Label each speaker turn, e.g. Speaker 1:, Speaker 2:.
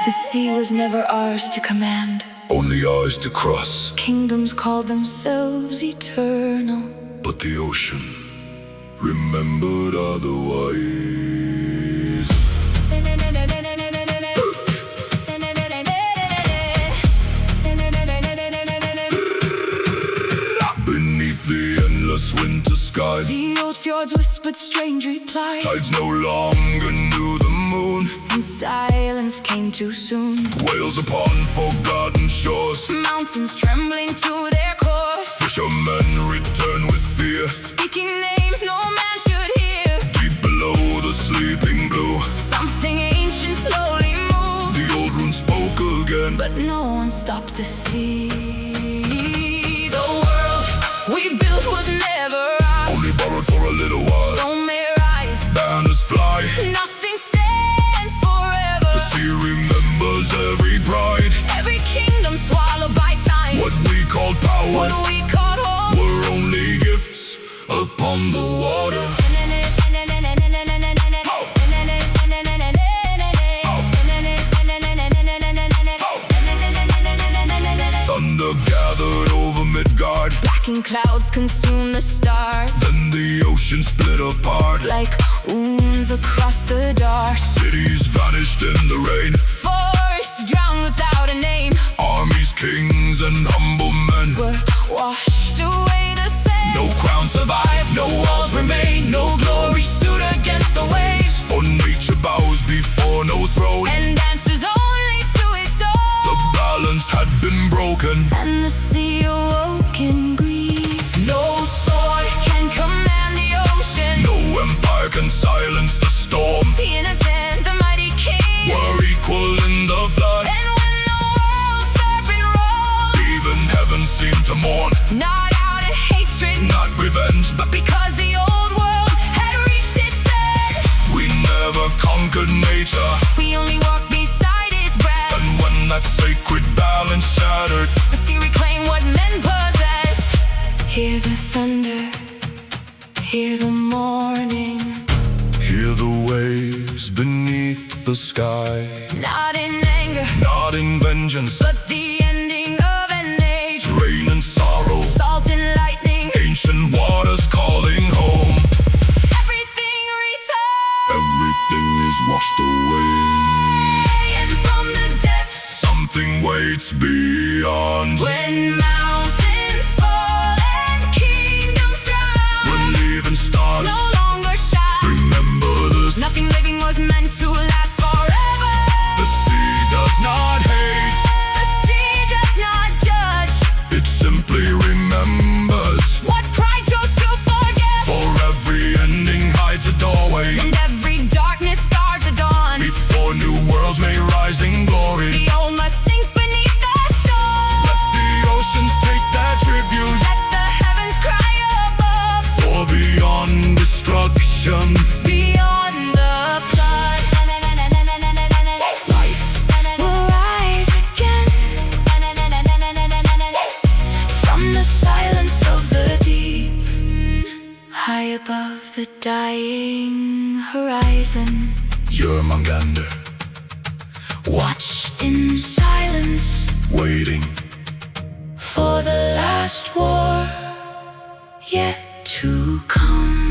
Speaker 1: The sea was never ours to command,
Speaker 2: only ours to cross.
Speaker 1: Kingdoms called themselves eternal,
Speaker 2: but the ocean remembered otherwise. Beneath the endless winter skies,
Speaker 1: the old fjords whispered strange replies.
Speaker 2: Tides no longer knew the moon,
Speaker 1: and silence came too soon.
Speaker 2: Whales upon forgotten shores,
Speaker 1: mountains trembling to their course.
Speaker 2: Fishermen return with fear,
Speaker 1: speaking names no man should hear.
Speaker 2: Deep below the sleeping blue,
Speaker 1: something ancient slowly moved.
Speaker 2: The old rune spoke again,
Speaker 1: but no one stopped the sea. The world we built was never ours,
Speaker 2: only borrowed for a little while.
Speaker 1: Stone may rise,
Speaker 2: banners fly,
Speaker 1: nothing stands forever.
Speaker 2: The sea remembers every pride,
Speaker 1: every kingdom swallowed by time.
Speaker 2: What we called power,
Speaker 1: what we called home,
Speaker 2: were only gifts upon the water. Thunder gathered over Midgard,
Speaker 1: blackened clouds consumed the stars.
Speaker 2: Then the ocean split apart,
Speaker 1: like wounds across the dark.
Speaker 2: Cities vanished in the rain,
Speaker 1: forests drowned without a name.
Speaker 2: Armies, kings, and humble men
Speaker 1: were washed away the same.
Speaker 2: No crown survived, no walls remained, no glory stood against the waves. For nature bows before no throne,
Speaker 1: and dances only to its own.
Speaker 2: The balance had been broken,
Speaker 1: and the sea awoke in grief. No sword can command the ocean,
Speaker 2: no empire can silence the storm.
Speaker 1: The innocent, the mighty king,
Speaker 2: were equal in the flood.
Speaker 1: And when the world serpent rose,
Speaker 2: even heaven seemed to mourn,
Speaker 1: not out of hatred,
Speaker 2: not revenge,
Speaker 1: but because the old world had reached its end.
Speaker 2: We never conquered nature,
Speaker 1: we only walked beside its breath.
Speaker 2: And when that sacred balance shattered,
Speaker 1: the sea reclaimed what men possessed. Hear the thunder, hear the morning,
Speaker 2: hear the waves beneath the sky.
Speaker 1: Not in anger,
Speaker 2: not in vengeance,
Speaker 1: but the ending of an age.
Speaker 2: Rain and sorrow,
Speaker 1: salt and lightning,
Speaker 2: ancient waters calling home.
Speaker 1: Everything returns,
Speaker 2: everything is washed away,
Speaker 1: and from the depths
Speaker 2: something waits beyond.
Speaker 1: When mountains fall and kingdoms drown,
Speaker 2: when leaving stars
Speaker 1: no longer shine,
Speaker 2: remember this,
Speaker 1: nothing living was meant to last forever.
Speaker 2: The sea does not hate,
Speaker 1: the sea does not judge,
Speaker 2: it simply remembers.
Speaker 1: What pride chose to forget,
Speaker 2: for every ending hides a doorway,
Speaker 1: and every darkness guards a dawn.
Speaker 2: Before new worlds may rise in glory,
Speaker 1: the old must sink beneath the storm.
Speaker 2: Let the oceans take their tribute,
Speaker 1: let the heavens cry above.
Speaker 2: For beyond destruction,
Speaker 1: beyond the flood, life will rise again. From the silence of the deep, high above the dying horizon,
Speaker 2: Jörmungandr
Speaker 1: watched in silence,
Speaker 2: waiting
Speaker 1: for the last war yet to come.